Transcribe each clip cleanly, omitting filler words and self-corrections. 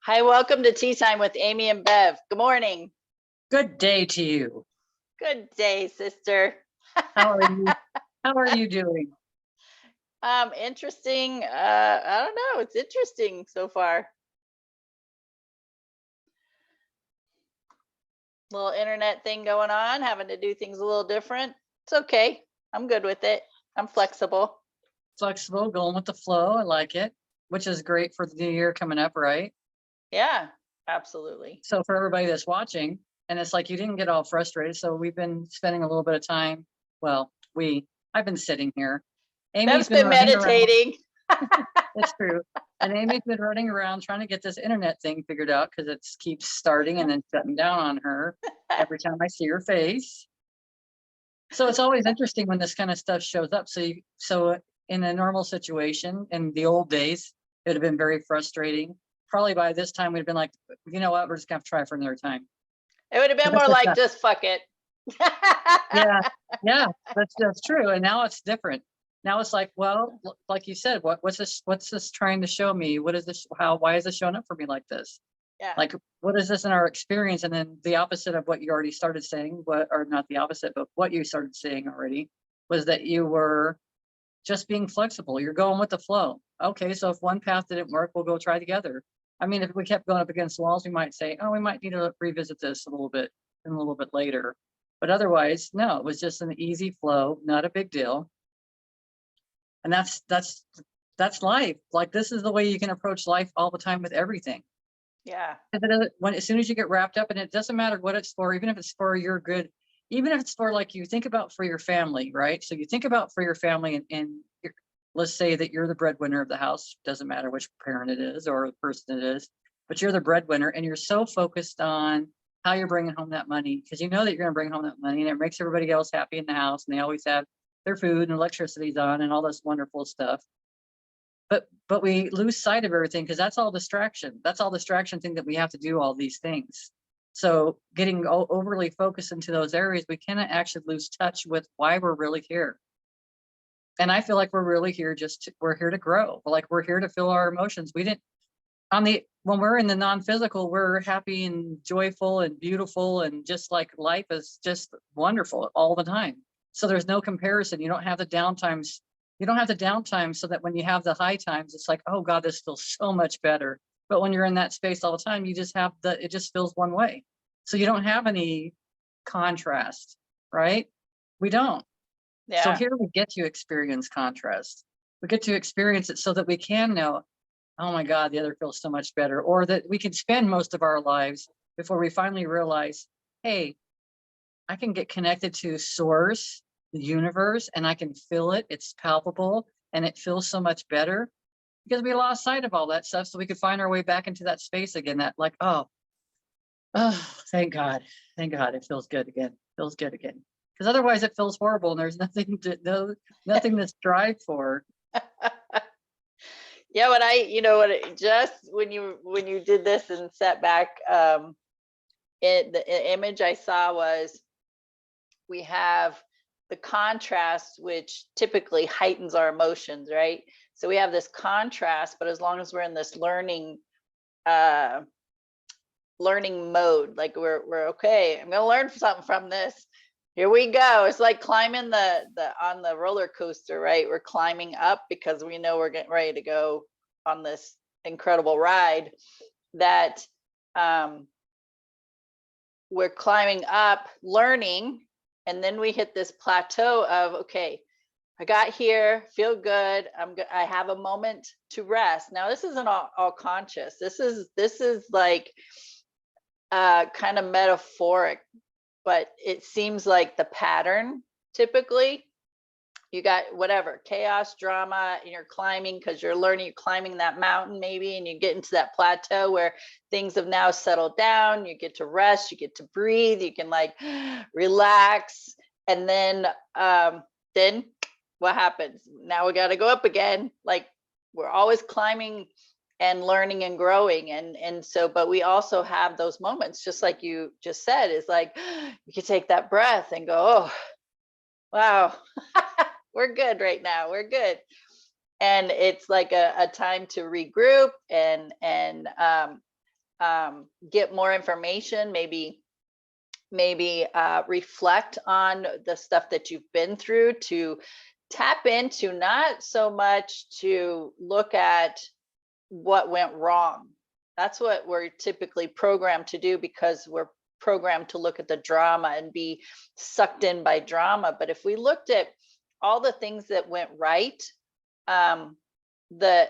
Hi, welcome to Tea Time with Amy and Bev. Good morning. Good day to you. Good day, sister. How are you? How are you doing? Interesting. I don't know. It's interesting so far. Little internet thing going on, having to do things a little different. It's okay. I'm good with it. I'm flexible. Flexible, going with the flow. I like it, which is great for the new year coming up, right? Yeah, absolutely. So for everybody that's watching, and it's like you didn't get all frustrated. So we've been spending a little bit of time. Well, I've been sitting here. Amy's Bev's been running around. meditating. It's true. And Amy's been running around trying to get this internet thing figured out because it keeps starting and then shutting down on her every time I see her face. So it's always interesting when this kind of stuff shows up. So in a normal situation, in the old days, it would have been very frustrating. Probably by this time we'd have been like, you know what, we're just gonna have to try for another time. It would have been more like, just fuck it. Yeah, that's true. And now it's different. Now it's like, well, like you said, what's this trying to show me? What is this? Why is this showing up for me like this? Yeah. Like, what is this in our experience? And then the opposite of what you already started saying, or not the opposite, but what you started saying already was that you were just being flexible. You're going with the flow. Okay, so if one path didn't work, we'll go try together. I mean, if we kept going up against walls, we might say, oh, we might need to revisit this a little bit later. But otherwise, no, it was just an easy flow, not a big deal. And that's life. Like, this is the way you can approach life all the time with everything. Yeah. As soon as you get wrapped up, and it doesn't matter what it's for, even if it's for your good, even if it's for, like, you think about for your family, right? So you think about for your family, and let's say that you're the breadwinner of the house. Doesn't matter which parent it is or the person it is, but you're the breadwinner, and you're so focused on how you're bringing home that money because you know that you're going to bring home that money, and it makes everybody else happy in the house, and they always have their food and electricity's on and all this wonderful stuff. But we lose sight of everything because that's all distraction. That's all distraction thing that we have to do all these things. So getting overly focused into those areas, we cannot actually lose touch with why we're really here. And I feel like we're really here we're here to grow. Like, we're here to feel our emotions. We didn't when we're in the non-physical, we're happy and joyful and beautiful, and just like life is just wonderful all the time. So there's no comparison. You don't have the downtimes. You don't have the downtime so that when you have the high times, it's like, oh God, this feels so much better. But when you're in that space all the time, you just have it just feels one way. So you don't have any contrast, right? We don't. Yeah. So here we get to experience contrast. We get to experience it so that we can know, oh my God, the other feels so much better. Or that we can spend most of our lives before we finally realize, hey, I can get connected to source, the universe, and I can feel it. It's palpable and it feels so much better because we lost sight of all that stuff. So we could find our way back into that space again, that like, oh, thank God. Thank God. It feels good again. Feels good again. Because otherwise it feels horrible and there's nothing to strive for. Yeah, just when you did this and set back, the image I saw was, we have the contrast, which typically heightens our emotions, right? So we have this contrast, but as long as we're in this learning mode, like we're okay, I'm gonna learn something from this. Here we go. It's like climbing on the roller coaster, right? We're climbing up because we know we're getting ready to go on this incredible ride that we're climbing up, learning, and then we hit this plateau of, okay, I got here, feel good. I have a moment to rest. Now this isn't all conscious. This is like kind of metaphoric, but it seems like the pattern. Typically you got whatever chaos, drama, and you're climbing because you're learning, you're climbing that mountain maybe, and you get into that plateau where things have now settled down. You get to rest, you get to breathe, you can like relax, and then what happens? Now we got to go up again. Like, we're always climbing and learning and growing, and so, but we also have those moments, just like you just said, is like you can take that breath and go, oh wow, we're good right now, we're good. And it's like a time to regroup and get more information, maybe reflect on the stuff that you've been through, to tap into, not so much to look at what went wrong. That's what we're typically programmed to do, because we're programmed to look at the drama and be sucked in by drama. But if we looked at all the things that went right, the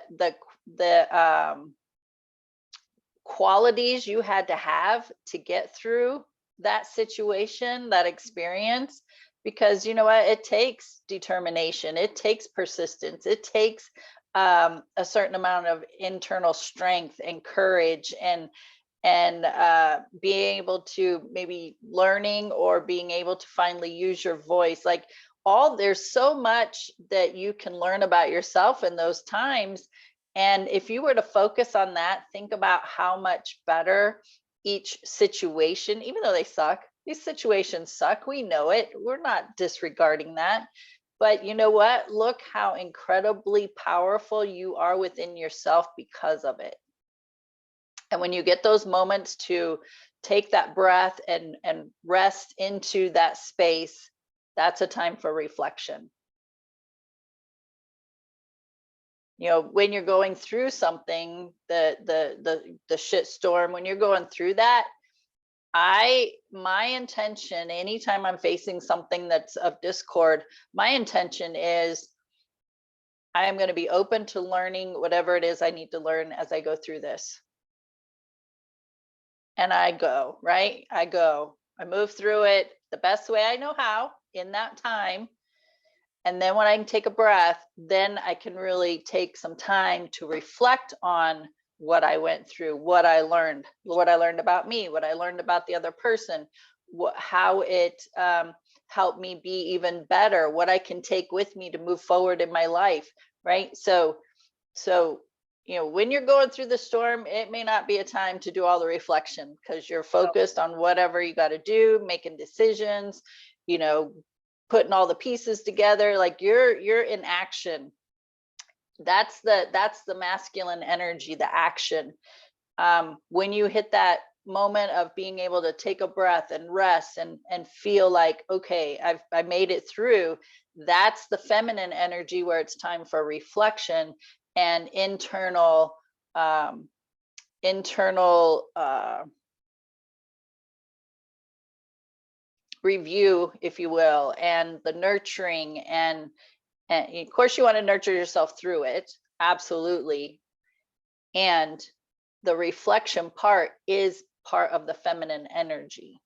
qualities you had to have to get through that situation, that experience, because you know what, it takes determination, it takes persistence, it takes a certain amount of internal strength and courage, and being able to maybe learning or being able to finally use your voice. Like, there's so much that you can learn about yourself in those times. And if you were to focus on that, think about how much better each situation, even though they suck, these situations suck, we know it, we're not disregarding that. But you know what? Look how incredibly powerful you are within yourself because of it. And when you get those moments to take that breath and rest into that space, that's a time for reflection. You know, when you're going through something, the shit storm, when you're going through that, my intention, anytime I'm facing something that's of discord, my intention is I am going to be open to learning whatever it is I need to learn as I go through this. And I go, right? I move through it the best way I know how in that time. And then when I can take a breath, then I can really take some time to reflect on what I went through, what I learned about me, what I learned about the other person, how it helped me be even better, what I can take with me to move forward in my life, right? So, you know, when you're going through the storm, it may not be a time to do all the reflection, because you're focused on whatever you got to do, making decisions, you know, putting all the pieces together. Like you're in action. That's the masculine energy, the action. When you hit that moment of being able to take a breath and rest and feel like, okay, I made it through, that's the feminine energy, where it's time for reflection and internal review, if you will, and the nurturing, and of course you want to nurture yourself through it, absolutely. And the reflection part is part of the feminine energy.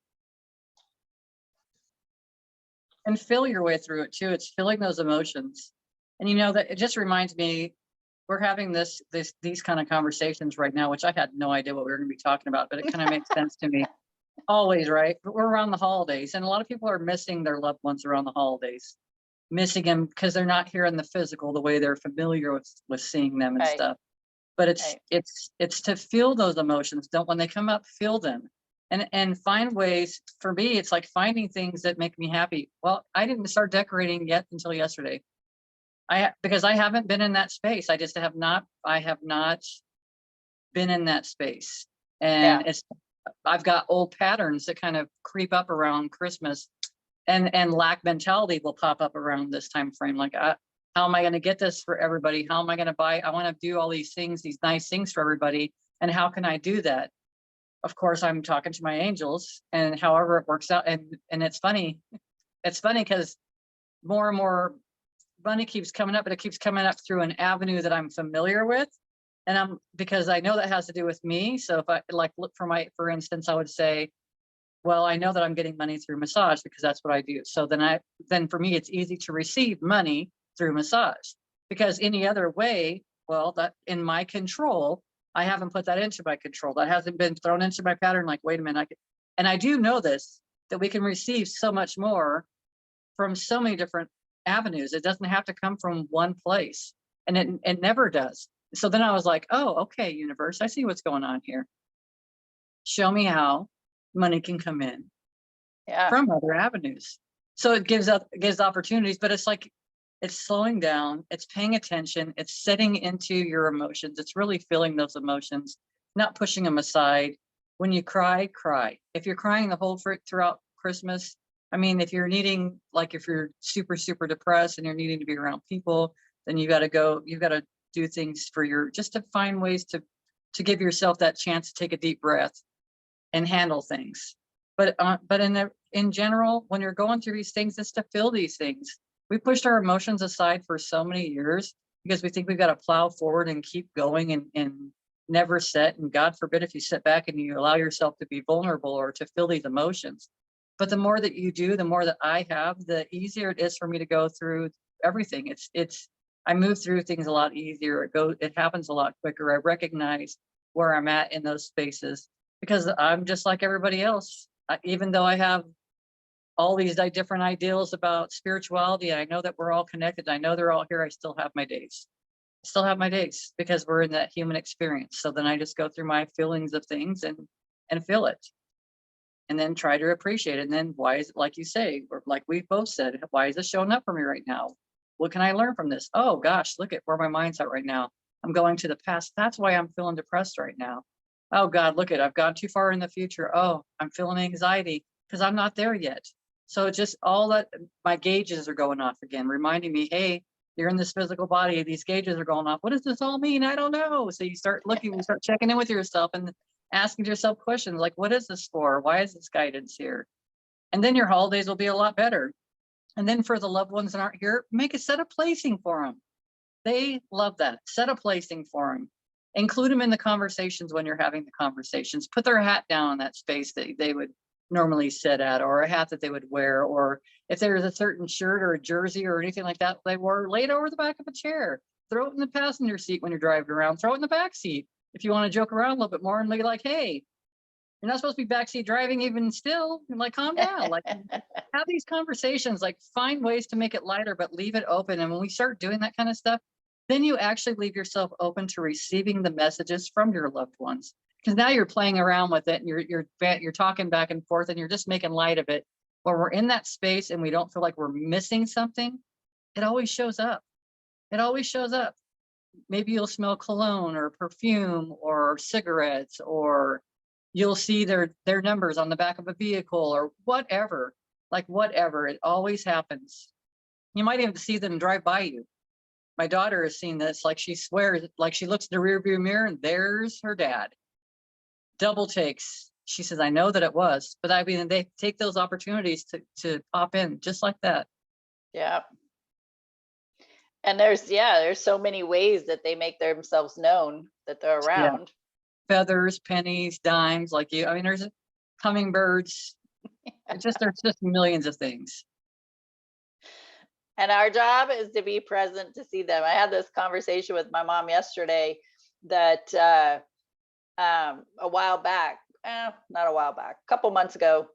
And feel your way through it too. It's feeling those emotions. And you know, that it just reminds me, we're having these kind of conversations right now, which I had no idea what we were going to be talking about, but it kind of makes sense to me. Always, right? But we're around the holidays, and a lot of people are missing their loved ones around the holidays, missing them because they're not here in the physical the way they're familiar with seeing them and stuff. But it's to feel those emotions. Don't, when they come up, feel them, and find ways. For me, it's like finding things that make me happy. Well, I didn't start decorating yet until yesterday. Because I haven't been in that space. I have not been in that space, and I've got old patterns that kind of creep up around Christmas, and lack mentality will pop up around this time frame. Like, how am I going to get this for everybody? How am I going to buy? I want to do all these things, these nice things for everybody. And how can I do that? Of course, I'm talking to my angels, and however it works out. And it's funny. It's funny because more and more money keeps coming up, but it keeps coming up through an avenue that I'm familiar with. And because I know that has to do with me. So if I like look for instance, I would say, well, I know that I'm getting money through massage because that's what I do. So then for me, it's easy to receive money through massage, because any other way, well, that in my control, I haven't put that into my control. That hasn't been thrown into my pattern. Like, wait a minute. And I do know this, that we can receive so much more from so many different avenues. It doesn't have to come from one place, and it never does. So then I was like, oh, okay, universe, I see what's going on here. Show me how money can come in from other avenues. So it gives opportunities, but it's like, it's slowing down, it's paying attention, it's setting into your emotions, it's really feeling those emotions, not pushing them aside. When you cry, cry. If you're crying the whole throughout Christmas, I mean, if you're needing, like if you're super, super depressed and you're needing to be around people, then you got to go, you got to do things for your, just to find ways to give yourself that chance to take a deep breath and handle things. But in general, when you're going through these things, it's to feel these things. We pushed our emotions aside for so many years because we think we've got to plow forward and keep going and never set. And God forbid if you sit back and you allow yourself to be vulnerable or to feel these emotions. But the more that you do, the more that I have, the easier it is for me to go through everything. I move through things a lot easier. It happens a lot quicker. I recognize where I'm at in those spaces because I'm just like everybody else. Even though I have all these different ideals about spirituality, I know that we're all connected. I know they're all here. I still have my days. I still have my days because we're in that human experience. So then I just go through my feelings of things and feel it. And then try to appreciate it. And then why is it, like you say, or like we both said, why is this showing up for me right now? What can I learn from this? Oh gosh, look at where my mind's at right now. I'm going to the past. That's why I'm feeling depressed right now. Oh God, look at, I've gone too far in the future. Oh, I'm feeling anxiety because I'm not there yet. So it's just all that my gauges are going off again, reminding me, hey, you're in this physical body. These gauges are going off. What does this all mean? I don't know. So you start looking, you start checking in with yourself and asking yourself questions like, what is this for? Why is this guidance here? And then your holidays will be a lot better. And then for the loved ones that aren't here, make a set of placing for them. They love that. Set a placing for them. Include them in the conversations when you're having the conversations. Put their hat down in that space that they would normally sit at, or a hat that they would wear, or if there's a certain shirt or a jersey or anything like that they wore, lay it over the back of a chair. Throw it in the passenger seat when you're driving around. Throw it in the back seat if you want to joke around a little bit more and be like, hey, you're not supposed to be backseat driving even still. And like, calm down. Like, have these conversations, like find ways to make it lighter, but leave it open. And when we start doing that kind of stuff, then you actually leave yourself open to receiving the messages from your loved ones. Because now you're playing around with it and you're talking back and forth and you're just making light of it. When we're in that space and we don't feel like we're missing something, it always shows up. It always shows up. Maybe you'll smell cologne or perfume or cigarettes, or you'll see their numbers on the back of a vehicle or whatever, like whatever. It always happens. You might even see them drive by you. My daughter has seen this, like she swears, like she looks in the rear view mirror and there's her dad. Double takes. She says, I know that it was, but I mean, they take those opportunities to pop in just like that. Yeah. And there's so many ways that they make themselves known that they're around. Yeah. Feathers, pennies, dimes, like you. I mean, there's hummingbirds. There's just millions of things. And our job is to be present to see them. I had this conversation with my mom yesterday that a while back, not a while back, a couple months ago,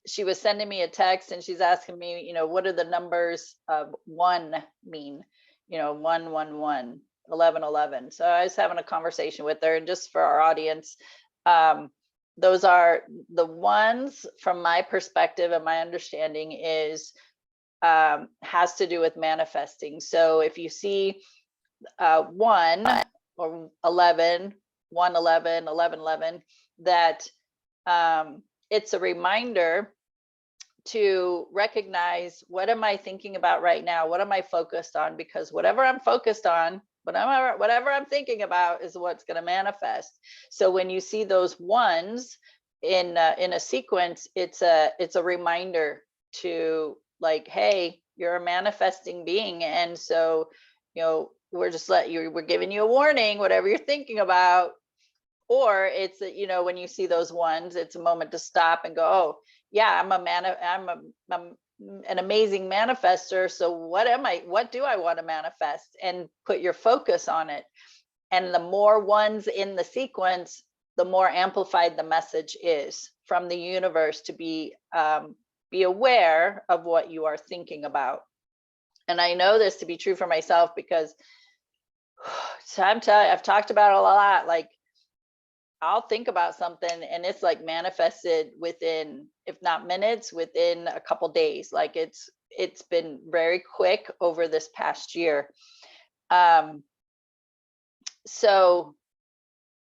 she was sending me a text and she's asking me, what do the numbers of 1 mean? 111, 1111. So I was having a conversation with her, and just for our audience, those are the ones from my perspective and my understanding is has to do with manifesting. So if you see 1 or 11, 111, 1111, that it's a reminder to recognize, what am I thinking about right now? What am I focused on? Because whatever I'm focused on, whatever I'm thinking about is what's going to manifest. So when you see those ones in a sequence, it's a reminder to, like, hey, you're a manifesting being, and so we're giving you a warning, whatever you're thinking about. Or it's when you see those ones, it's a moment to stop and go, oh yeah, I'm an amazing manifester. So what do I want to manifest? And put your focus on it. And the more ones in the sequence, the more amplified the message is from the universe to be aware of what you are thinking about. And I know this to be true for myself because I've talked about it a lot. Like, I'll think about something and it's like manifested within, if not minutes, within a couple days. Like it's been very quick over this past year. So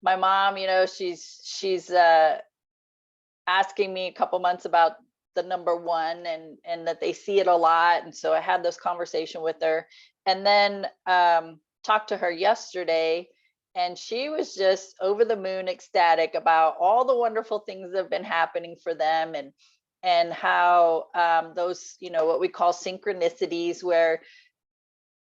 my mom, she's asking me a couple months about the number one, and that they see it a lot. And so I had this conversation with her, and then talked to her yesterday, and she was just over the moon ecstatic about all the wonderful things that have been happening for them, and how those, what we call synchronicities, where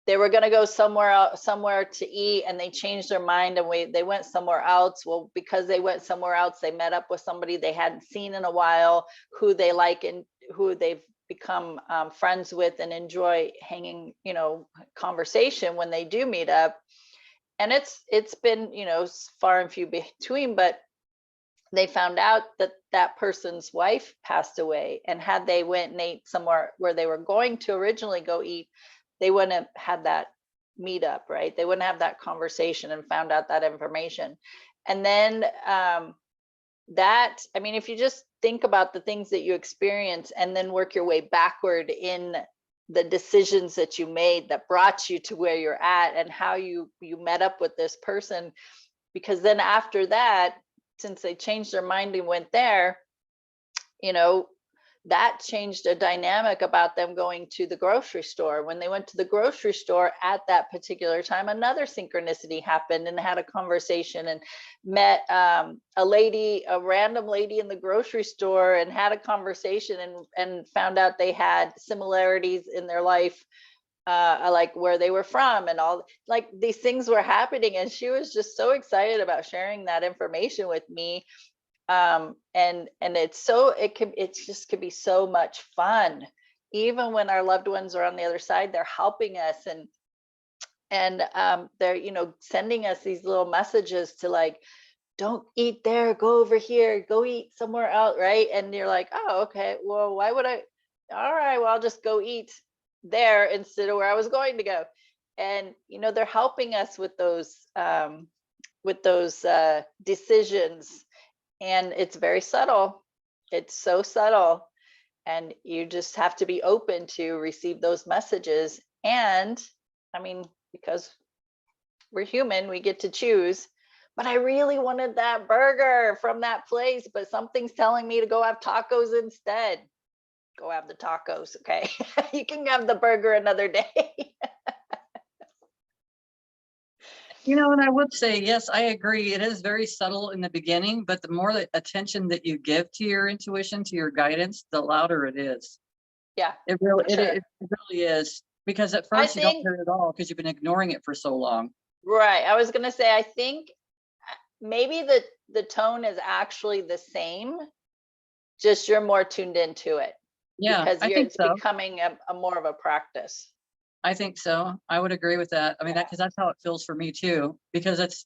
they were going to go somewhere to eat, and they changed their mind, and they went somewhere else. Well, because they went somewhere else, they met up with somebody they hadn't seen in a while, who they like and who they've become friends with and enjoy hanging, conversation when they do meet up. And it's been, far and few between, but they found out that that person's wife passed away, and had they went and ate somewhere where they were going to originally go eat, they wouldn't have had that meetup, right? They wouldn't have that conversation and found out that information. And then if you just think about the things that you experience and then work your way backward in the decisions that you made that brought you to where you're at, and how you met up with this person, because then after that, since they changed their mind and went there, that changed a dynamic about them going to the grocery store. When they went to the grocery store at that particular time, another synchronicity happened, and had a conversation, and met a random lady in the grocery store, and had a conversation, and found out they had similarities in their life, like where they were from, and all, like, these things were happening. And she was just so excited about sharing that information with me. And it just could be so much fun, even when our loved ones are on the other side. They're helping us, and they're sending us these little messages to, like, don't eat there, go over here, go eat somewhere else, right? And you're like, oh, okay, well, why would I? All right, well, I'll just go eat there instead of where I was going to go. And they're helping us with those decisions. And it's very subtle. It's so subtle. And you just have to be open to receive those messages. And because we're human, we get to choose. But I really wanted that burger from that place, but something's telling me to go have tacos instead. Go have the tacos, okay? You can have the burger another day. And I would say, yes, I agree. It is very subtle in the beginning, but the more attention that you give to your intuition, to your guidance, the louder it is. Yeah, It really, for sure. it really is. Because at first you don't hear it at all, because you've been ignoring it for so long. Right. I was gonna say, I think maybe the tone is actually the same, just you're more tuned into it. Yeah, because I think it's so. becoming a more of a practice. I think so. I would agree with that. I mean, because that's how it feels for me too. Because it's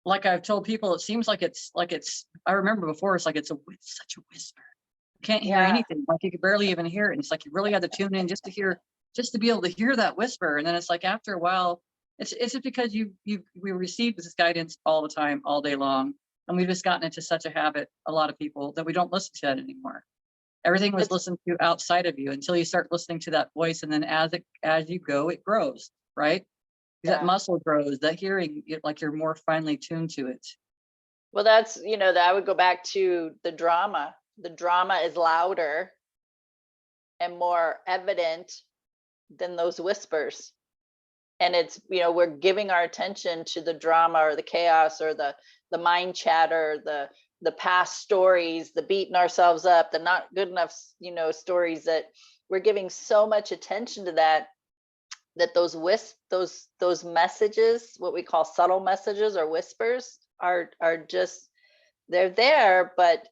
like I've told people, it seems like it's. I remember before, it's like it's such a whisper. You can't hear anything. Like you could barely even hear it. And it's like you really had to tune in just to be able to hear that whisper. And then it's like after a while, it's just because we received this guidance all the time, all day long, and we've just gotten into such a habit, a lot of people, that we don't listen to that anymore. Everything was listened to outside of you until you start listening to that voice. And then as you go, it grows, right? That muscle grows, that hearing, like you're more finely tuned to it. Well, that's, that I would go back to the drama. The drama is louder and more evident than those whispers. And it's, we're giving our attention to the drama or the chaos or the mind chatter, the past stories, the beating ourselves up, the not good enough, stories, that we're giving so much attention to that those messages, what we call subtle messages or whispers, are just, they're there, but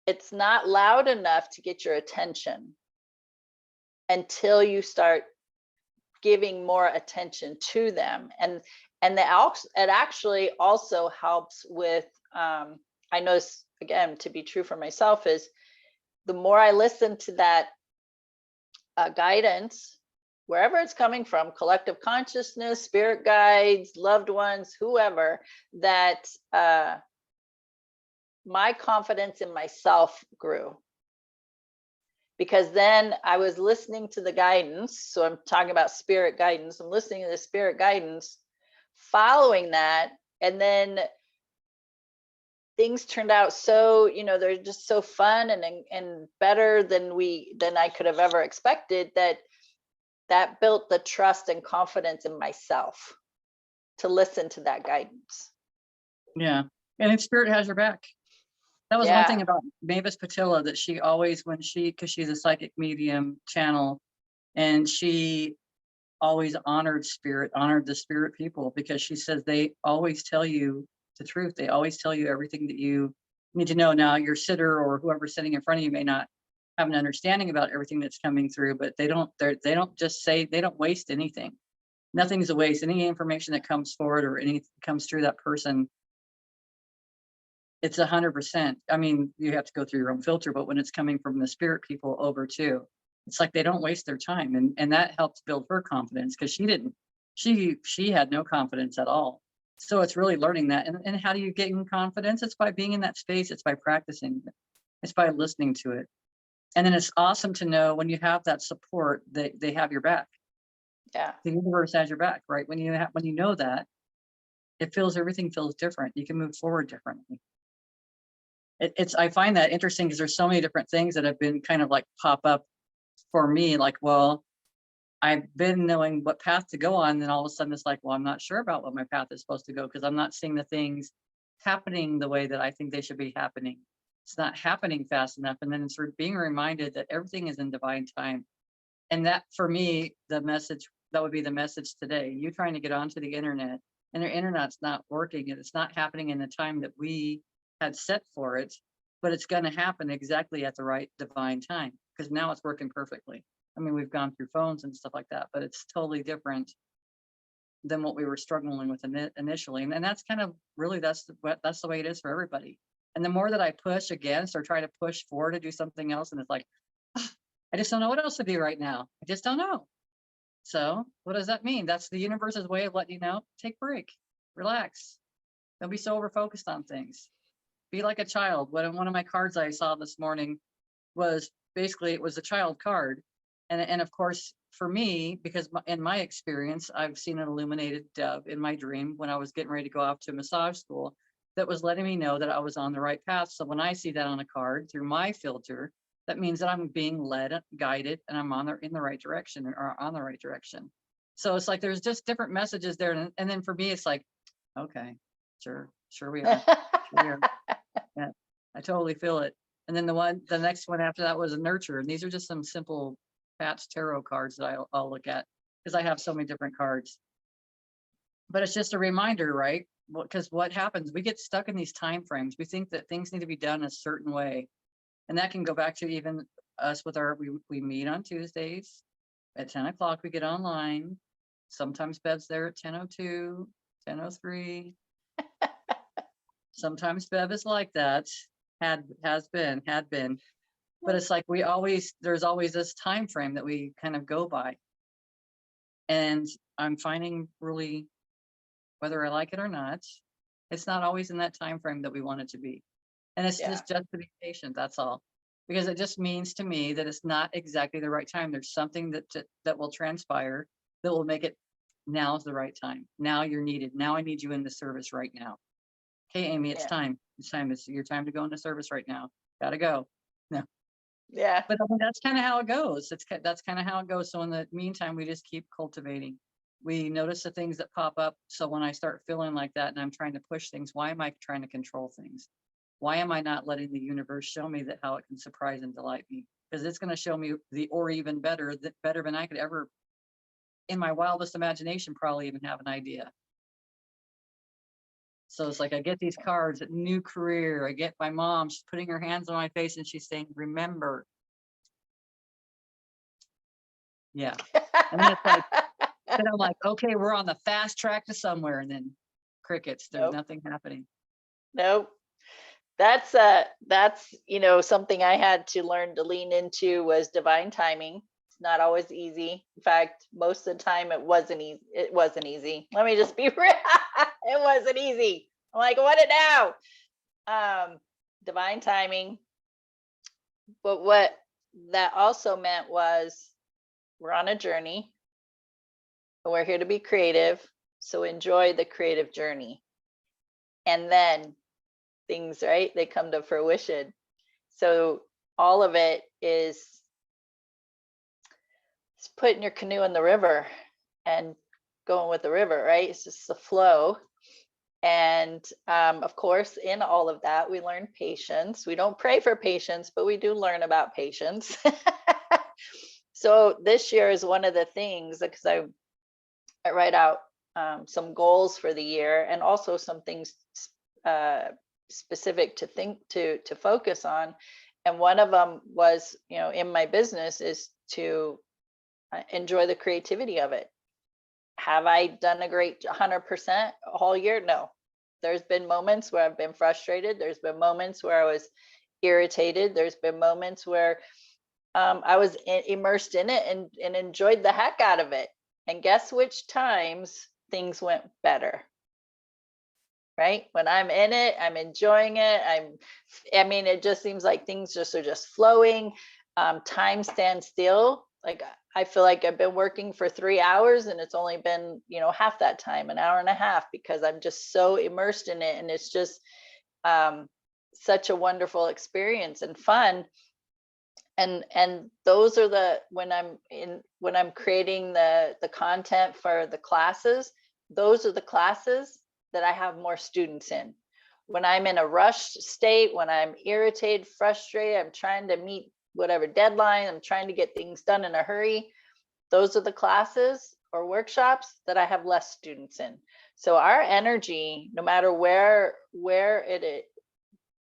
it's not loud enough to get your attention until you start giving more attention to them. And it actually also helps with, I know this, again, to be true for myself, is the more I listen to that guidance, wherever it's coming from, collective consciousness, spirit guides, loved ones, whoever, that my confidence in myself grew. Because then I was listening to the guidance. So I'm talking about spirit guidance. I'm listening to the spirit guidance, following that, And then things turned out so, they're just so fun and better than I could have ever expected, that built the trust and confidence in myself to listen to that guidance. Yeah. And if spirit has your back. That was one thing Yeah. about Mavis Patilla, that she always, because she's a psychic medium channel, and she always honored the spirit people, because she says they always tell you the truth. They always tell you everything that you need to know. Now, your sitter or whoever's sitting in front of you may not have an understanding about everything that's coming through, but they don't just say, they don't waste anything. Nothing's a waste. Any information that comes forward or anything comes through that person, it's 100%. I mean, you have to go through your own filter, but when it's coming from the spirit people over too, it's like they don't waste their time. And that helps build her confidence, because she had no confidence at all. So it's really learning that. And how do you gain confidence? It's by being in that space. It's by practicing. It's by listening to it. And then it's awesome to know when you have that support that they have your back. Yeah. The universe has your back, right? When you know that, everything feels different. You can move forward differently. I find that interesting, because there's so many different things that have been kind of like pop up for me, like, well, I've been knowing what path to go on, and then all of a sudden it's like, well, I'm not sure about what my path is supposed to go, because I'm not seeing the things happening the way that I think they should be happening. It's not happening fast enough. And then it's being reminded that everything is in divine time. And that, for me, that would be the message today. You trying to get onto the internet, and the internet's not working, and it's not happening in the time that we had set for it, but it's going to happen exactly at the right divine time, because now it's working perfectly. I mean, we've gone through phones and stuff like that, but it's totally different than what we were struggling with initially. And that's kind of really, that's the way it is for everybody. And the more that I push against or try to push forward to do something else, and it's like, I just don't know what else to do right now. I just don't know. So what does that mean? That's the universe's way of letting you know, take a break, relax. Don't be so over focused on things. Be like a child. One of my cards I saw this morning was basically, it was a child card. And of course, for me, because in my experience, I've seen an illuminated dove in my dream when I was getting ready to go off to massage school, that was letting me know that I was on the right path. So when I see that on a card through my filter, that means that I'm being led, guided, and I'm in the right direction, or on the right direction. So it's like there's just different messages there. And then for me, it's like, okay, sure we are. Sure we are. Yeah, I totally feel it. And then the next one after that was a nurture. And these are just some simple Pat's tarot cards that I'll look at, because I have so many different cards. But it's just a reminder, right? Because what happens, we get stuck in these time frames. We think that things need to be done a certain way. And that can go back to even us with we meet on Tuesdays at 10 o'clock, we get online. Sometimes Bev's there at 10:02, 10:03. Sometimes Bev is like that, had been, but it's like there's always this time frame that we kind of go by. And I'm finding, really, whether I like it or not, it's not always in that time frame that we want it to be. And it's just to be patient, that's all. Because it just means to me that it's not exactly the right time. There's something that will transpire that will make it, now's the right time. Now you're needed. Now I need you in the service right now. Okay, Amy, it's time. It's time. It's your time to go into service right now. Gotta go. No. Yeah. But I mean, that's kind of how it goes. That's kind of how it goes. So in the meantime, we just keep cultivating. We notice the things that pop up. So when I start feeling like that and I'm trying to push things, why am I trying to control things? Why am I not letting the universe show me that how it can surprise and delight me? Because it's going to show me or even better than I could ever, in my wildest imagination, probably even have an idea. So it's like, I get these cards, a new career. I get my mom, she's putting her hands on my face and she's saying, remember. Yeah. And then it's like, then I'm like, okay, we're on the fast track to somewhere. And then crickets, there's nothing happening. Nope. That's something I had to learn to lean into, was divine timing. It's not always easy. In fact, most of the time it wasn't easy. Let me just be real. It wasn't easy. I'm like, what it now? Divine timing. But what that also meant was, we're on a journey. And we're here to be creative. So enjoy the creative journey. and then things, right, they come to fruition. So all of it is putting your canoe in the river and going with the river, right? It's just the flow. And of course, in all of that, we learn patience. We don't pray for patience, but we do learn about patience. So this year is one of the things, because I write out some goals for the year, and also some things specific to think to focus on. And one of them was, in my business, is to enjoy the creativity of it. Have I done a great 100% all year? No. There's been moments where I've been frustrated. There's been moments where I was irritated. There's been moments where I was immersed in it and enjoyed the heck out of it. And guess which times things went better? Right? When I'm in it, I'm enjoying it. I mean, it just seems like things are just flowing. Time stands still. Like, I feel like I've been working for 3 hours and it's only been, half that time, an hour and a half, because I'm just so immersed in it. And it's just such a wonderful experience and fun. And those are when I'm creating the content for the classes, those are the classes that I have more students in. When I'm in a rushed state, when I'm irritated, frustrated, I'm trying to meet whatever deadline, I'm trying to get things done in a hurry, those are the classes or workshops that I have less students in. So our energy, no matter where it is,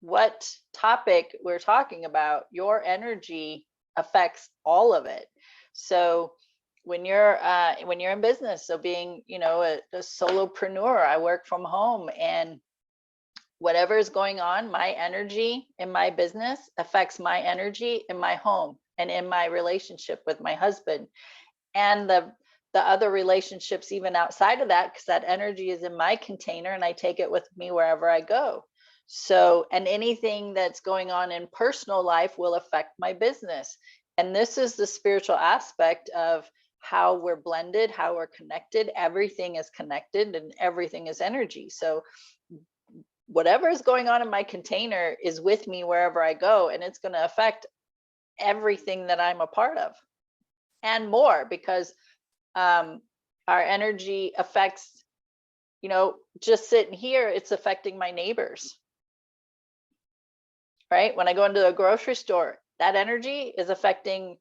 what topic we're talking about, your energy affects all of it. So when you're in business, so being, a solopreneur, I work from home, and whatever is going on, my energy in my business affects my energy in my home and in my relationship with my husband, and the other relationships even outside of that, because that energy is in my container and I take it with me wherever I go. So, and anything that's going on in personal life will affect my business. And this is the spiritual aspect of how we're blended, how we're connected. Everything is connected and everything is energy. So whatever is going on in my container is with me wherever I go, and it's going to affect everything that I'm a part of and more, because our energy affects, just sitting here, it's affecting my neighbors. Right? When I go into a grocery store, that energy is affecting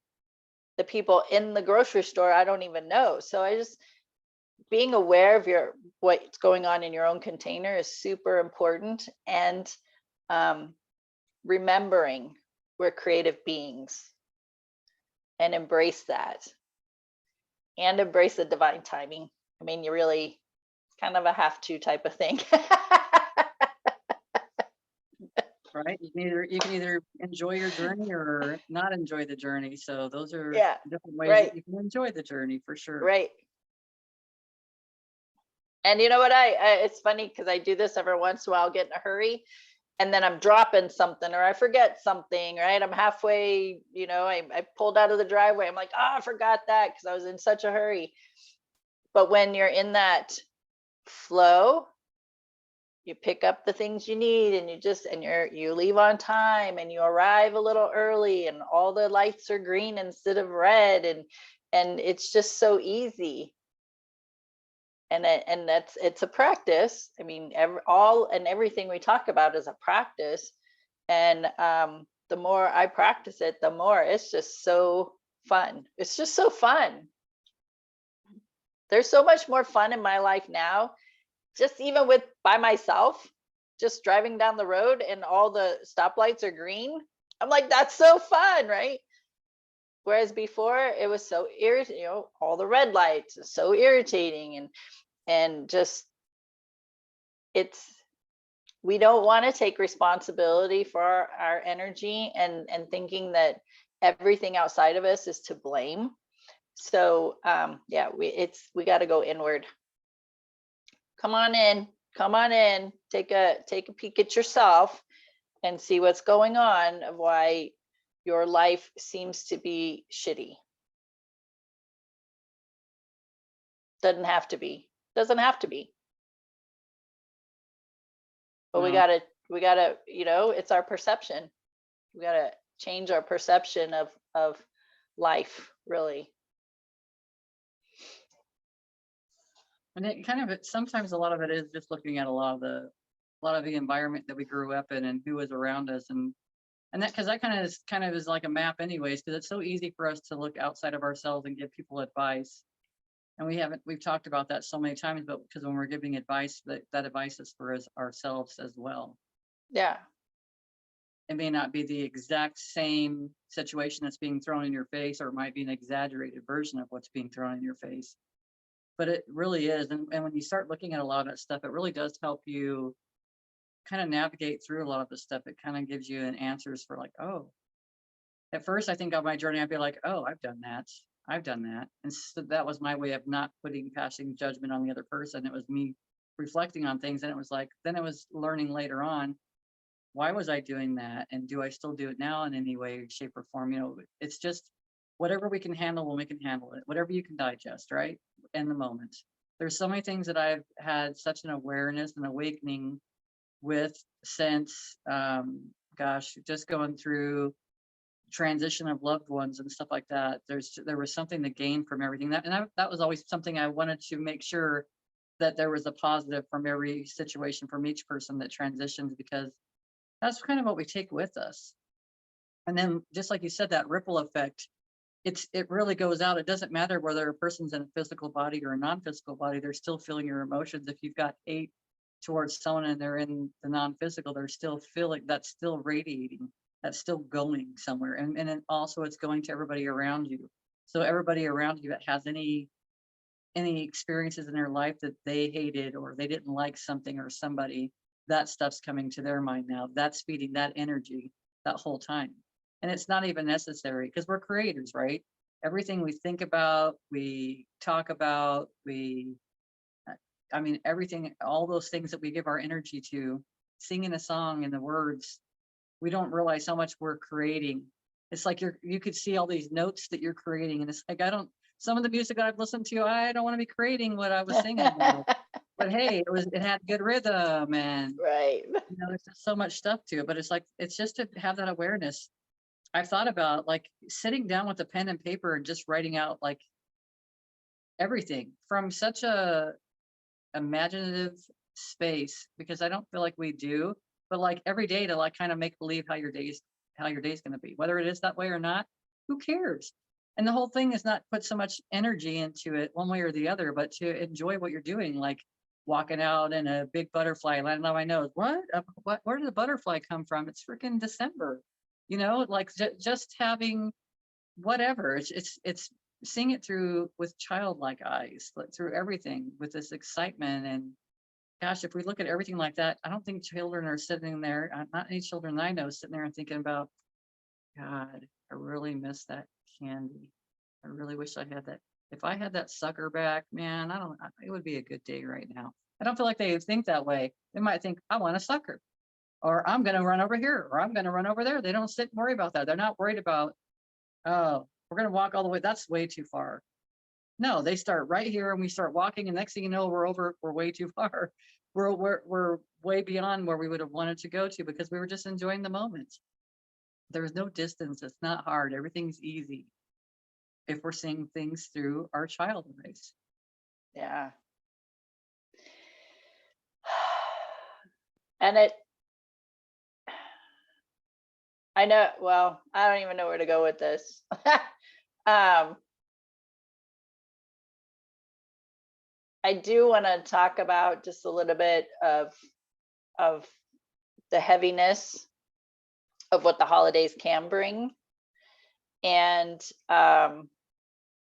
the people in the grocery store I don't even know. So being aware of what's going on in your own container is super important, and remembering we're creative beings, and embrace that, and embrace the divine timing. I mean, it's kind of a have-to type of thing. Right? You can either enjoy your journey or not enjoy the journey. So those are Yeah, different ways right, that you can enjoy the journey, for sure. right. And you know what? It's funny because I do this every once in a while. I'll get in a hurry, and then I'm dropping something, or I forget something, right? I'm halfway, I pulled out of the driveway. I'm like, I forgot that, because I was in such a hurry. But when you're in that flow, you pick up the things you need, and you leave on time, and you arrive a little early, and all the lights are green instead of red, and it's just so easy. And it's a practice. I mean, everything we talk about is a practice. And the more I practice it, the more it's just so fun. It's just so fun. There's so much more fun in my life now, just even by myself, just driving down the road and all the stoplights are green. I'm like, that's so fun, right? Whereas before it was so irritating, all the red lights is so irritating, and just we don't want to take responsibility for our energy, and thinking that everything outside of us is to blame. So yeah, we got to go inward. Come on in, take a peek at yourself and see what's going on, of why your life seems to be shitty. Doesn't have to be. But we Well, gotta, it's our perception. We gotta change our perception of life, really. and it kind of, sometimes a lot of it is just looking at a lot of the environment that we grew up in and who was around us, and that, because that kind of is like a map anyways, because it's so easy for us to look outside of ourselves and give people advice. And we've talked about that so many times, but because when we're giving advice, that advice is for ourselves as well. Yeah. It may not be the exact same situation that's being thrown in your face, or it might be an exaggerated version of what's being thrown in your face. But it really is. And when you start looking at a lot of that stuff, it really does help you kind of navigate through a lot of the stuff. It kind of gives you an answers for like, oh, at first I think on my journey, I'd be like, oh, I've done that. I've done that. And so that was my way of not passing judgment on the other person. It was me reflecting on things. And it was like, then it was learning later on, why was I doing that? And do I still do it now in any way, shape, or form? It's just whatever we can handle when we can handle it, whatever you can digest, right? In the moment. There's so many things that I've had such an awareness and awakening with since, gosh, just going through transition of loved ones and stuff like that. There was something to gain from everything that was always something I wanted to make sure that there was a positive from every situation, from each person that transitions, because that's kind of what we take with us. And then just like you said, that ripple effect, it really goes out. It doesn't matter whether a person's in a physical body or a non-physical body, they're still feeling your emotions. If you've got hate towards someone and they're in the non-physical, they're still feeling, that's still radiating, that's still going somewhere. And then also it's going to everybody around you. So everybody around you that has any experiences in their life that they hated, or they didn't like something or somebody, that stuff's coming to their mind now. That's feeding that energy that whole time. And it's not even necessary, because we're creators, right? Everything we think about, we talk about, everything, all those things that we give our energy to, singing a song and the words, we don't realize how much we're creating. It's like you could see all these notes that you're creating. And it's like, some of the music that I've listened to, I don't want to be creating what I was singing about. But hey, it had good rhythm, and Right. there's just so much stuff to it. But it's like, it's just to have that awareness. I've thought about like sitting down with a pen and paper and just writing out like everything from such a imaginative space, because I don't feel like we do, but like every day to like kind of make believe how your day's going to be, whether it is that way or not, who cares? And the whole thing is not put so much energy into it one way or the other, but to enjoy what you're doing, like walking out in a big butterfly landing on my nose. What? Where did the butterfly come from? It's freaking December, like just having whatever. It's seeing it through with childlike eyes, through everything with this excitement. And gosh, if we look at everything like that, I don't think children are sitting there, not any children I know, sitting there and thinking about, God, I really miss that candy. I really wish I had that. If I had that sucker back, man, it would be a good day right now. I don't feel like they would think that way. They might think, I want a sucker, or I'm going to run over here, or I'm going to run over there. They don't sit and worry about that. They're not worried about, oh, we're going to walk all the way. That's way too far. No, they start right here and we start walking, and next thing you know, we're way too far. We're way beyond where we would have wanted to go to, because we were just enjoying the moment. There's no distance. It's not hard. Everything's easy if we're seeing things through our child eyes. Yeah. And I know, well, I don't even know where to go with this. I do want to talk about just a little bit of the heaviness of what the holidays can bring. And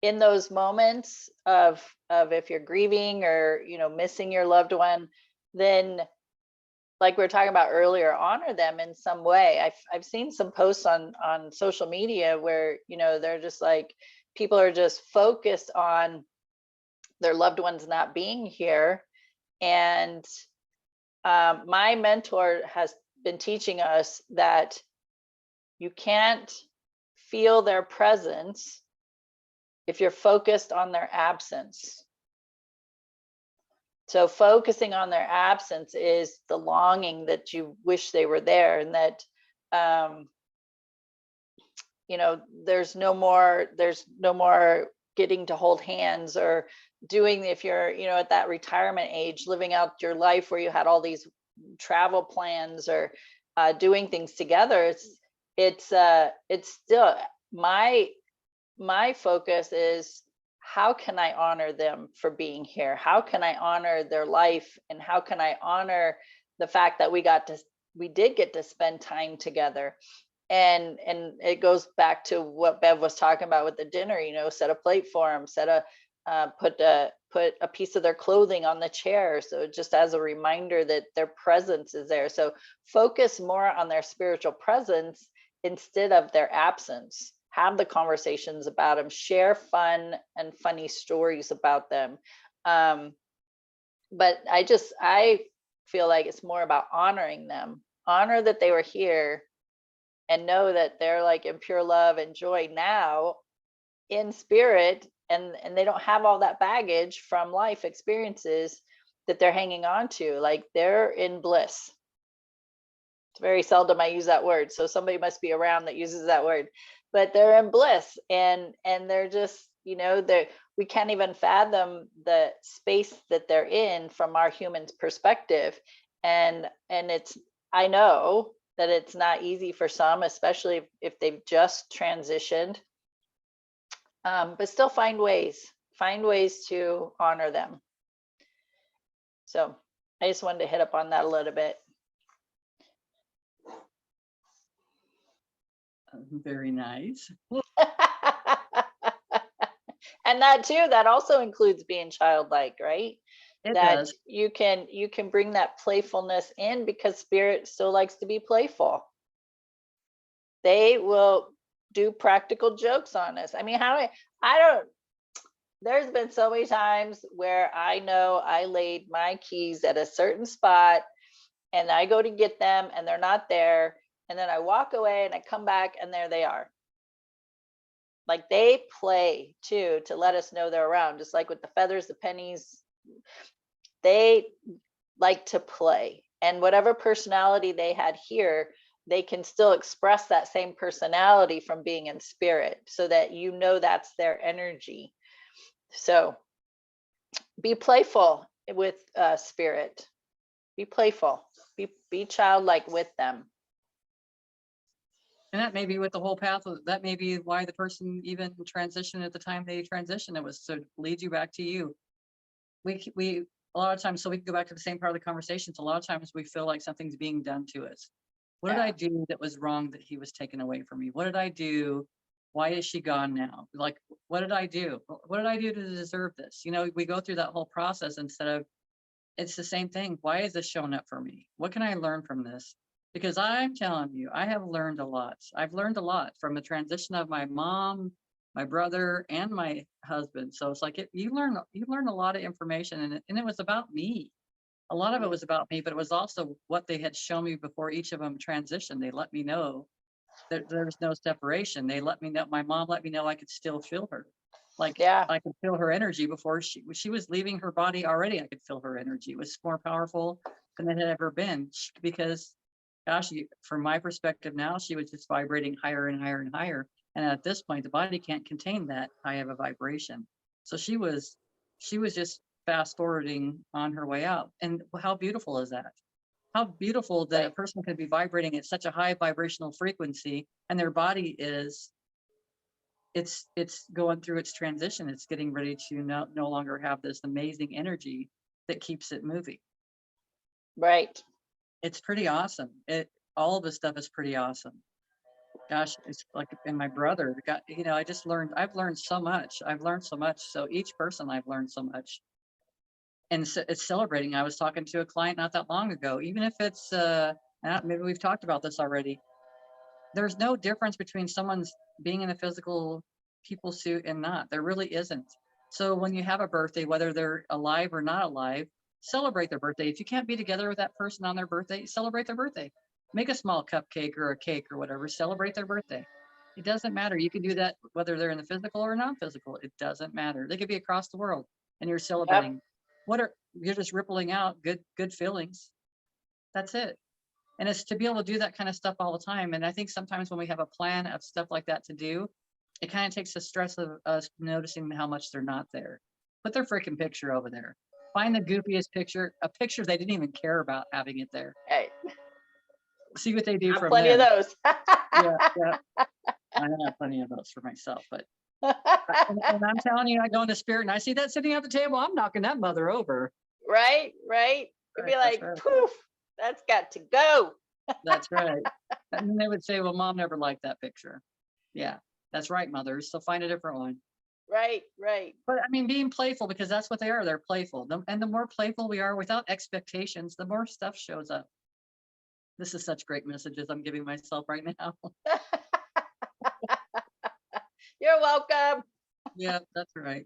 in those moments of if you're grieving or missing your loved one, then like we were talking about earlier, honor them in some way. I've seen some posts on social media where they're just like, people are just focused on their loved ones not being here. And my mentor has been teaching us that you can't feel their presence if you're focused on their absence. So focusing on their absence is the longing that you wish they were there, and that there's no more getting to hold hands or doing, if you're at that retirement age, living out your life where you had all these travel plans or doing things together. It's still my focus is, how can I honor them for being here? How can I honor their life? And how can I honor the fact that we did get to spend time together? And it goes back to what Bev was talking about with the dinner, set a plate for them, put a piece of their clothing on the chair. So just as a reminder that their presence is there. So focus more on their spiritual presence instead of their absence. Have the conversations about them, share fun and funny stories about them. But I feel like it's more about honoring them, honor that they were here, and know that they're like in pure love and joy now in spirit, and they don't have all that baggage from life experiences that they're hanging on to. Like, they're in bliss. It's very seldom I use that word, so somebody must be around that uses that word, but they're in bliss, and they're just, we can't even fathom the space that they're in from our human perspective. And I know that it's not easy for some, especially if they've just transitioned, but still find ways to honor them. So I just wanted to hit up on that a little bit. Very nice. And that also includes being childlike, right? It does. You can bring that playfulness in, because spirit still likes to be playful. They will do practical jokes on us. I mean, there's been so many times where I know I laid my keys at a certain spot, and I go to get them and they're not there, and then I walk away and I come back and there they are. Like, they play too, to let us know they're around, just like with the feathers, the pennies. They like to play, and whatever personality they had here, they can still express that same personality from being in spirit, so that that's their energy. So be playful with spirit. Be playful. Be childlike with them. And that may be what the whole path was. That may be why the person even transitioned at the time they transitioned. It was to lead you back to you. We a lot of times, so we can go back to the same part of the conversations. A lot of times we feel like something's being done to us. What did I do that was wrong that he was taken away from me? What did I do? Why is she gone now? Like, what did I do? What did I do to deserve this? We go through that whole process instead of, it's the same thing. Why is this showing up for me? What can I learn from this? Because I'm telling you, I have learned a lot. I've learned a lot from the transition of my mom, my brother, and my husband. So it's like you learn a lot of information, and it was about me. A lot of it was about me, but it was also what they had shown me before each of them transitioned. They let me know that there was no separation. They let me know, my mom let me know I could still feel her. Like, I could feel her energy before she was leaving her body already. I could feel her energy. It was more powerful than it had ever been, because gosh, from my perspective now, she was just vibrating higher and higher and higher. And at this point, the body can't contain that high of a vibration. So she was just fast forwarding on her way out. And how beautiful is that? How beautiful that a person could be vibrating at such a high vibrational frequency, and their body it's going through its transition. It's getting ready to no longer have this amazing energy that keeps it moving. Right. It's pretty awesome. All of this stuff is pretty awesome. Gosh, it's like, and my brother got, I've learned so much. So each person I've learned so much. And it's celebrating. I was talking to a client not that long ago, even if it's, maybe we've talked about this already. There's no difference between someone's being in a physical people suit and not. There really isn't. So when you have a birthday, whether they're alive or not alive, celebrate their birthday. If you can't be together with that person on their birthday, celebrate their birthday. Make a small cupcake or a cake or whatever. Celebrate their birthday. It doesn't matter. You can do that whether they're in the physical or non-physical. It doesn't matter. They could be across the world and you're celebrating. Yep. you're just rippling out good feelings. That's it. And it's to be able to do that kind of stuff all the time. And I think sometimes when we have a plan of stuff like that to do, it kind of takes the stress of us noticing how much they're not there. Put their freaking picture over there. Find the goofiest picture, a picture they didn't even care about having it there. Right. See what they do Have from plenty there. of those. Yeah, yeah. I have plenty of those for myself, but and I'm telling you, I go into spirit and I see that sitting at the table, I'm knocking that mother over. Right, right. You'd be That's like, right. poof, that's got to go. That's right. And then they would say, well, mom never liked that picture. Yeah, that's right, mother. So find a different one. Right, right. But I mean, being playful, because that's what they are. They're playful. And the more playful we are without expectations, the more stuff shows up. This is such great messages I'm giving myself right now. You're welcome. Yeah, that's right.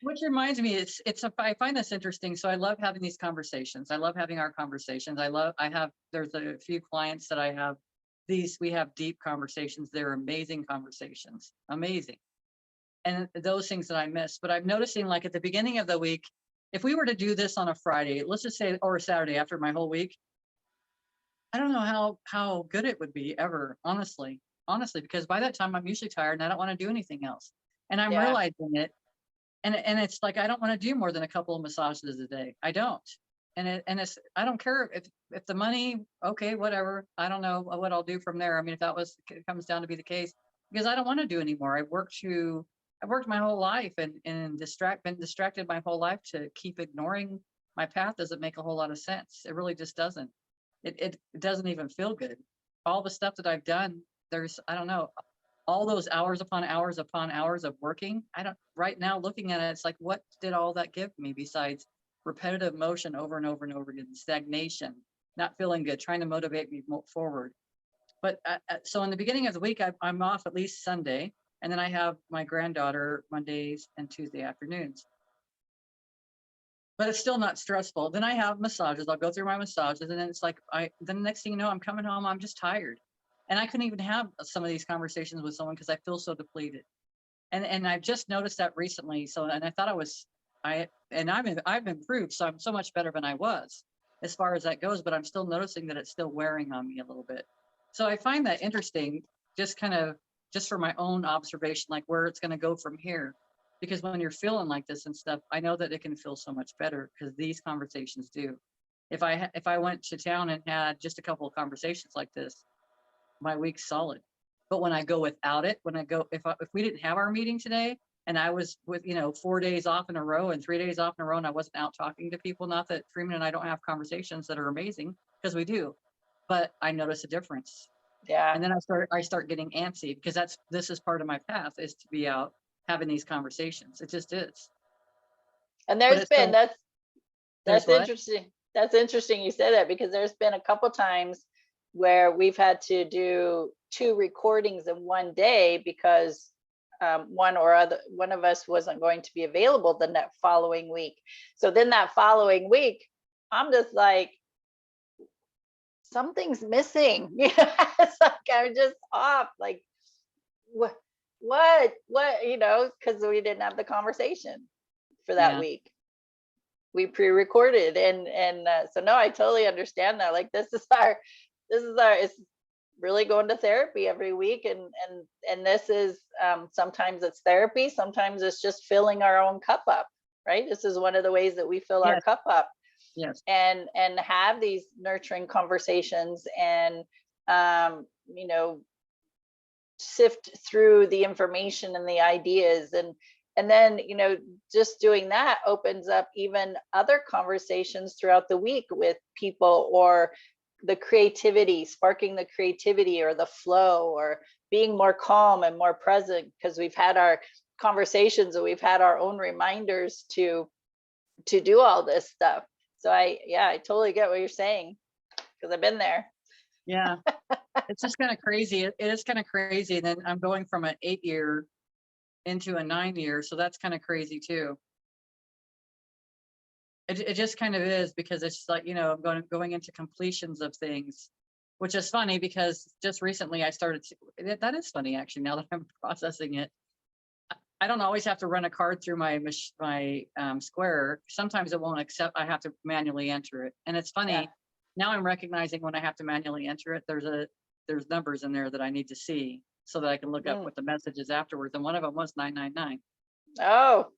Which reminds me, I find this interesting. So I love having these conversations. I love having our conversations. There's a few clients that I have we have deep conversations. They're amazing conversations, amazing. And those things that I miss, but I'm noticing like at the beginning of the week, if we were to do this on a Friday, let's just say, or a Saturday after my whole week, I don't know how good it would be ever, honestly, because by that time I'm usually tired and I don't want to do anything else. And I'm Yeah. realizing it. And it's like, I don't want to do more than a couple of massages a day. I don't. And it's, I don't care if the money, okay, whatever. I don't know what I'll do from there. I mean, if it comes down to be the case, because I don't want to do anymore. I've worked my whole life and been distracted my whole life. To keep ignoring my path doesn't make a whole lot of sense. It really just doesn't. It doesn't even feel good. All the stuff that I've done, I don't know, all those hours upon hours of working. Right now looking at it, it's like, what did all that give me besides repetitive motion over and over and over again, stagnation, not feeling good, trying to motivate me forward. But so in the beginning of the week, I'm off at least Sunday. And then I have my granddaughter Mondays and Tuesday afternoons. But it's still not stressful. Then I have massages. I'll go through my massages. And then it's like, then the next thing you know, I'm coming home, I'm just tired. And I couldn't even have some of these conversations with someone because I feel so depleted. And I've just noticed that recently. So, and I thought I've improved. So I'm so much better than I was as far as that goes, but I'm still noticing that it's still wearing on me a little bit. So I find that interesting, just for my own observation, like where it's going to go from here. Because when you're feeling like this and stuff, I know that it can feel so much better because these conversations do. If I went to town and had just a couple of conversations like this, my week's solid. But when I go without it, if we didn't have our meeting today and I was with, 4 days off in a row and 3 days off in a row and I wasn't out talking to people, not that Freeman and I don't have conversations that are amazing, because we do, but I notice a difference. Yeah. And then I start getting antsy because this is part of my path, is to be out having these conversations. It just is. And that's what? interesting. That's interesting you said that, because there's been a couple times where we've had to do 2 recordings in one day because one of us wasn't going to be available the following week. So then that following week, I'm just like, something's missing. It's like I'm just off. Like, what, because we didn't have the conversation for that week. We pre-recorded, and so no, I totally understand that. Like, this is it's really going to therapy every week, and this is sometimes it's therapy, sometimes it's just filling our own cup up, right? This is one of the ways that we fill our cup up. Yes. And have these nurturing conversations, and sift through the information and the ideas, and then just doing that opens up even other conversations throughout the week with people, or the creativity, sparking the creativity or the flow, or being more calm and more present, because we've had our conversations and we've had our own reminders to do all this stuff. So I totally get what you're saying, because I've been there. Yeah. It's just kind of crazy. It is kind of crazy. And then I'm going from an 8-year into a 9-year. So that's kind of crazy too. It just kind of is, because it's like, I'm going into completions of things, which is funny because just recently I started that is funny actually, now that I'm processing it. I don't always have to run a card through my square. Sometimes it won't accept. I have to manually enter it. And it's funny. Yeah. Now I'm recognizing when I have to manually enter it, there's numbers in there that I need to see so that I can look up what the message is afterwards. And one of them was 999. Oh,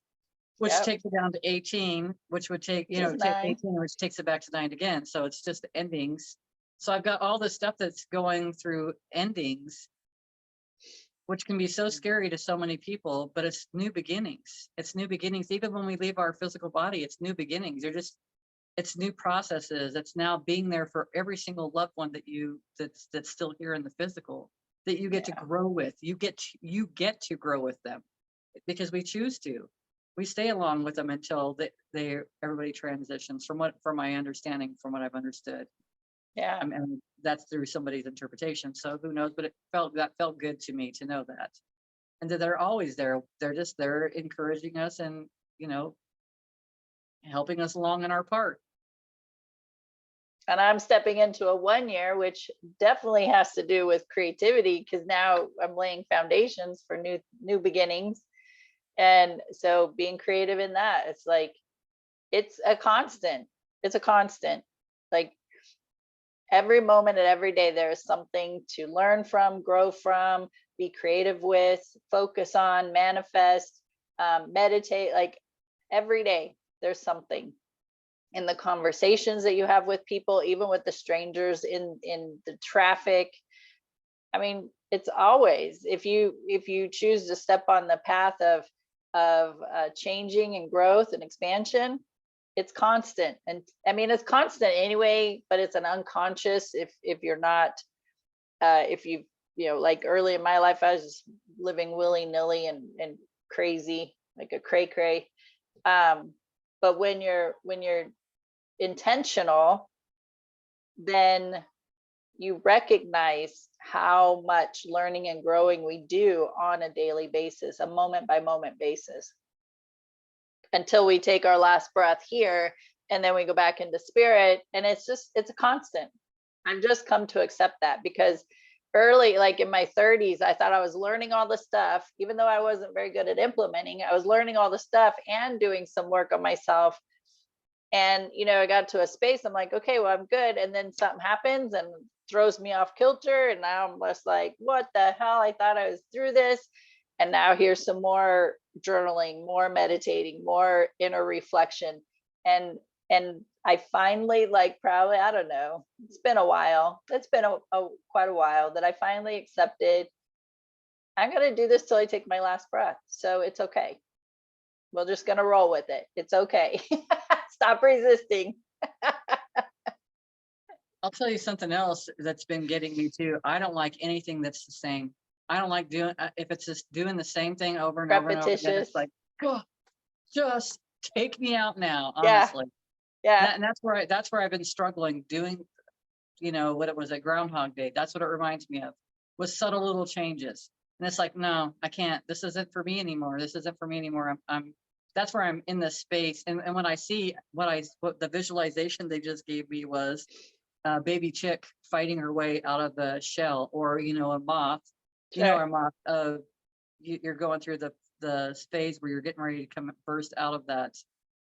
Which yep. takes it down to 18, which would take, you know, 18, which takes it back to 9 again. So it's just endings. So I've got all this stuff that's going through endings, which can be so scary to so many people, but it's new beginnings. It's new beginnings. Even when we leave our physical body, it's new beginnings. It's new processes. It's now being there for every single loved one that's still here in the physical, that you get to grow with. You get to grow with them because we choose to. We stay along with them until everybody transitions from my understanding, from what I've understood. Yeah. I mean, that's through somebody's interpretation. So who knows, but that felt good to me to know that. And that they're always there. They're encouraging us and, you know, helping us along in our part. And I'm stepping into a 1 year, which definitely has to do with creativity, because now I'm laying foundations for new beginnings. And so being creative in that, it's like, it's a constant. It's a constant. Like every moment and every day, there is something to learn from, grow from, be creative with, focus on, manifest, meditate. Like every day, there's something in the conversations that you have with people, even with the strangers in the traffic. I mean, it's always, if you choose to step on the path of changing and growth and expansion, it's constant. And I mean, it's constant anyway, but it's an unconscious, if you're not, if you know, like early in my life, I was just living willy-nilly and crazy, like a cray-cray. But when you're intentional, then you recognize how much learning and growing we do on a daily basis, a moment by moment basis, until we take our last breath here, and then we go back into spirit. And it's a constant. I've just come to accept that, because early, like in my 30s, I thought I was learning all the stuff, even though I wasn't very good at implementing. I was learning all the stuff and doing some work on myself. And, you know, I got to a space, I'm like, okay, well, I'm good. And then something happens and throws me off kilter. And now I'm just like, what the hell? I thought I was through this. And now here's some more journaling, more meditating, more inner reflection. And I finally, like, probably, I don't know, it's been a while. It's been quite a while that I finally accepted, I'm going to do this till I take my last breath. So it's okay. We're just going to roll with it. It's okay. Stop resisting. I'll tell you something else that's been getting me too. I don't like anything that's the same. I don't like doing, if it's just doing the same thing over and over and over again. It's like, oh, just take me out now, honestly. Yeah. And that's where I've been struggling doing, you know, what it was at Groundhog Day. That's what it reminds me of, with subtle little changes. And it's like, no, I can't. This isn't for me anymore. This isn't for me anymore. That's where I'm in this space. And when I see what the visualization they just gave me was a baby chick fighting her way out of the shell, or, you know, a moth, you know, a moth, you're going through the phase where you're getting ready to burst out of that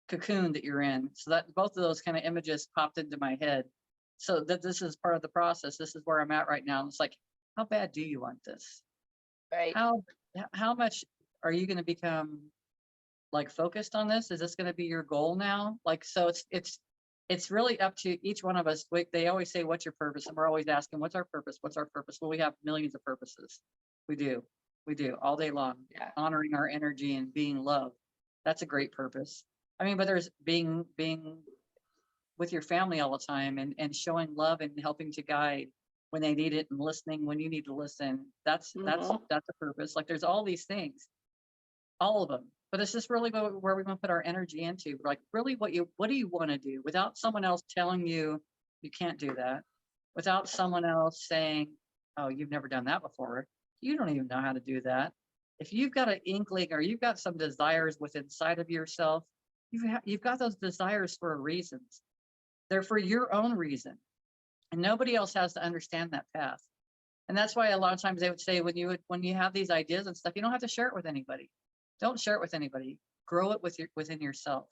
cocoon that you're in. So that both of those kind of images popped into my head. So that this is part of the process. This is where I'm at right now. And it's like, how bad do you want this? Right. How much are you going to become like focused on this? Is this going to be your goal now? Like, so it's really up to each one of us. They always say, what's your purpose? And we're always asking, what's our purpose? What's our purpose? Well, we have millions of purposes. We do all day long. Yeah. Honoring our energy and being love. That's a great purpose. I mean, but there's being with your family all the time and showing love and helping to guide when they need it and listening when you need to listen. That's a purpose. Like, there's all these things, all of them. But it's just really where we want to put our energy into. Like, really, what do you want to do, without someone else telling you you can't do that, without someone else saying, oh, you've never done that before. You don't even know how to do that. If you've got an inkling or you've got some desires within inside of yourself, you've got those desires for a reason. They're for your own reason. And nobody else has to understand that path. And that's why a lot of times they would say, when you have these ideas and stuff, you don't have to share it with anybody. Don't share it with anybody. Grow it within yourself.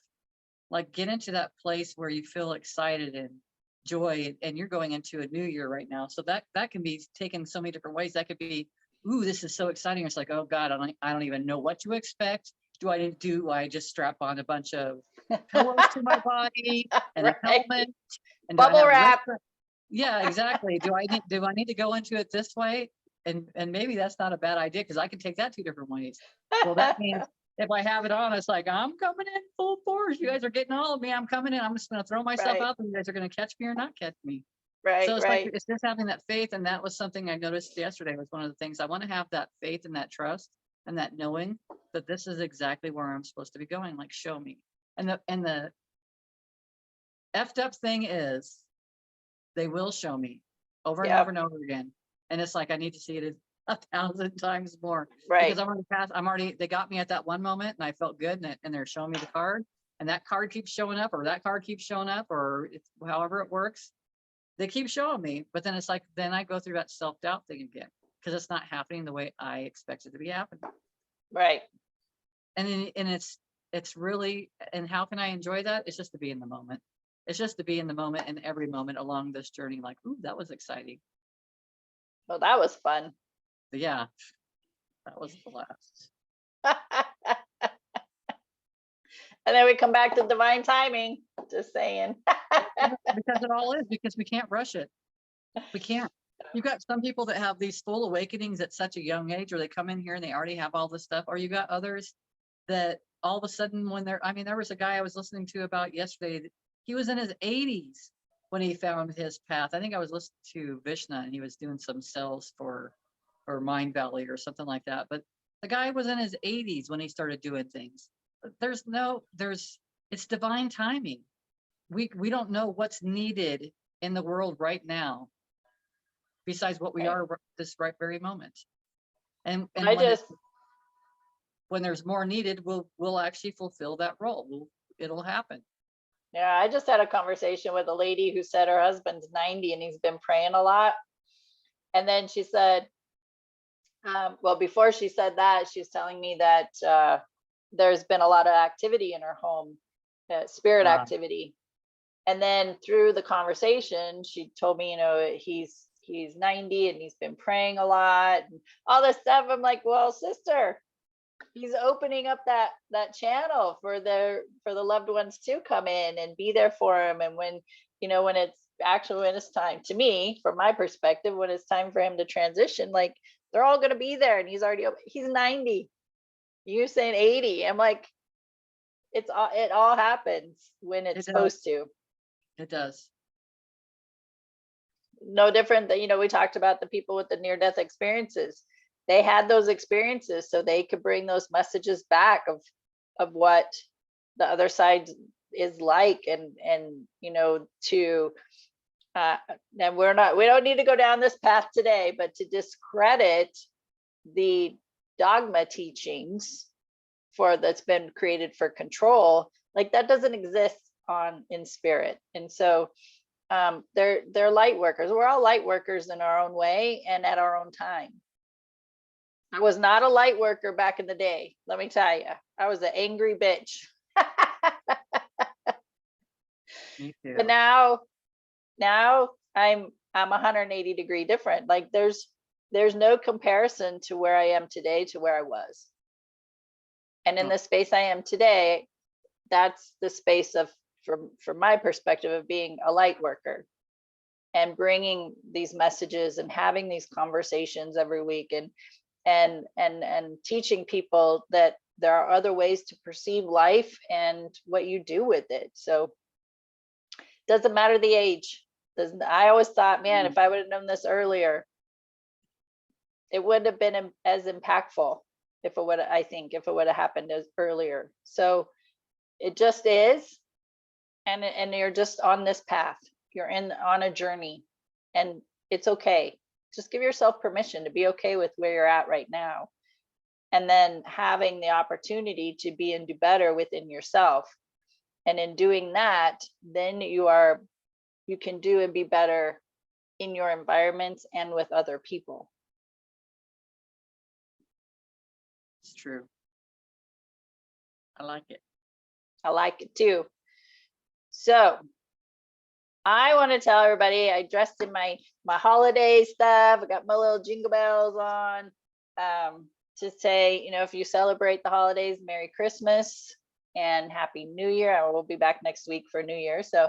Like, get into that place where you feel excited and joy, and you're going into a new year right now. So that can be taken so many different ways. That could be, ooh, this is so exciting. It's like, oh God, I don't even know what to expect. Do I just strap on a bunch of pillows to my body and a Right. helmet? And do I Bubble have wrap. Yeah, exactly. Do I need to go into it this way? And maybe that's not a bad idea, because I can take that two different ways. Well, that means if I have it on, it's like, I'm coming in full force. You guys are getting all of me. I'm coming in. I'm just going to throw myself Right, out there. You guys are going to catch me or not catch me. right, So it's like, right. it's just having that faith. And that was something I noticed yesterday, was one of the things. I want to have that faith and that trust and that knowing that this is exactly where I'm supposed to be going. Like, show me. And the effed up thing is, they will show me over and over Yep, and over again. And it's like, I need to see it 1,000 times more, because right. they got me at that one moment and I felt good, and they're showing me the card, and that card keeps showing up, or that card keeps showing up, or it's however it works. They keep showing me, but then it's like, then I go through that self-doubt thing again, because it's not happening the way I expect it to be happening. Right. And it's really, and how can I enjoy that? It's just to be in the moment. It's just to be in the moment, and every moment along this journey, like, ooh, that was exciting. Well, that was fun. But yeah, that was the last. And then we come back to divine timing. Just saying. Because it all is, because we can't rush it. We can't. You've got some people that have these full awakenings at such a young age, or they come in here and they already have all this stuff, or you got others that all of a sudden, when there was a guy I was listening to about yesterday. He was in his 80s when he found his path. I think I was listening to Vishna, and he was doing some cells for Mind Valley or something like that. But the guy was in his 80s when he started doing things. It's divine timing. We don't know what's needed in the world right now, besides what we Right. are this right very moment. And I just, when there's more needed, we'll actually fulfill that role. It'll happen. yeah, I just had a conversation with a lady who said her husband's 90 and he's been praying a lot. And then she said, well, before she said that, she was telling me that there's been a lot of activity in her home, spirit Wow. activity. And then through the conversation, she told me, he's 90 and he's been praying a lot and all this stuff. I'm like, well, sister, he's opening up that channel for the loved ones to come in and be there for him. And when it's time, to me, from my perspective, when it's time for him to transition, like, they're all going to be there. And he's 90. You saying 80? I'm like, it all happens when it's supposed to. It does. No different than, we talked about the people with the near death experiences. They had those experiences so they could bring those messages back of what the other side is like. And to and we don't need to go down this path today, but to discredit the dogma teachings that's been created for control, like, that doesn't exist in spirit. And so they're light workers. We're all light workers in our own way and at our own time. I was not a light worker back in the day, let me tell you. I was an angry bitch. Me too. But now I'm 180 degree different. Like, there's no comparison to where I am today to where I was. And in the space I am today, that's the space of, from my perspective, of being a light worker and bringing these messages and having these conversations every week, and teaching people that there are other ways to perceive life and what you do with it. So doesn't matter the age. I always thought, man, if I would have known this earlier, it wouldn't have been as impactful if it would have happened as earlier. So it just is. And you're just on this path. You're on a journey, and it's okay. Just give yourself permission to be okay with where you're at right now. And then having the opportunity to be and do better within yourself. And in doing that, then you can do and be better in your environments and with other people. It's true. I like it. I like it too. So I want to tell everybody I dressed in my holiday stuff. I got my little jingle bells on. To say, you know, if you celebrate the holidays, Merry Christmas and Happy New Year. I will be back next week for New Year. So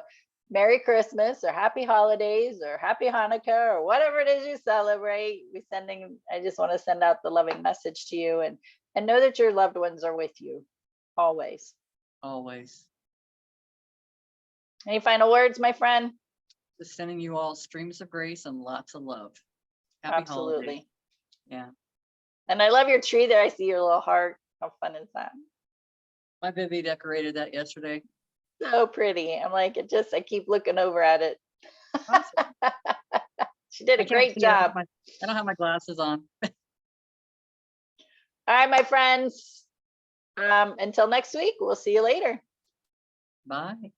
Merry Christmas or Happy Holidays or Happy Hanukkah or whatever it is you celebrate. I just want to send out the loving message to you and know that your loved ones are with you always. Always. Any final words, my friend? Just sending you all streams of grace and lots of love. Happy Absolutely. holidays. Yeah. And I love your tree there. I see your little heart. How fun is that? My Vivi decorated that yesterday. So pretty. I'm like, I keep looking over at it. Awesome. She did a great job. I don't have my glasses on. All right, my friends. Until next week, we'll see you later. Bye.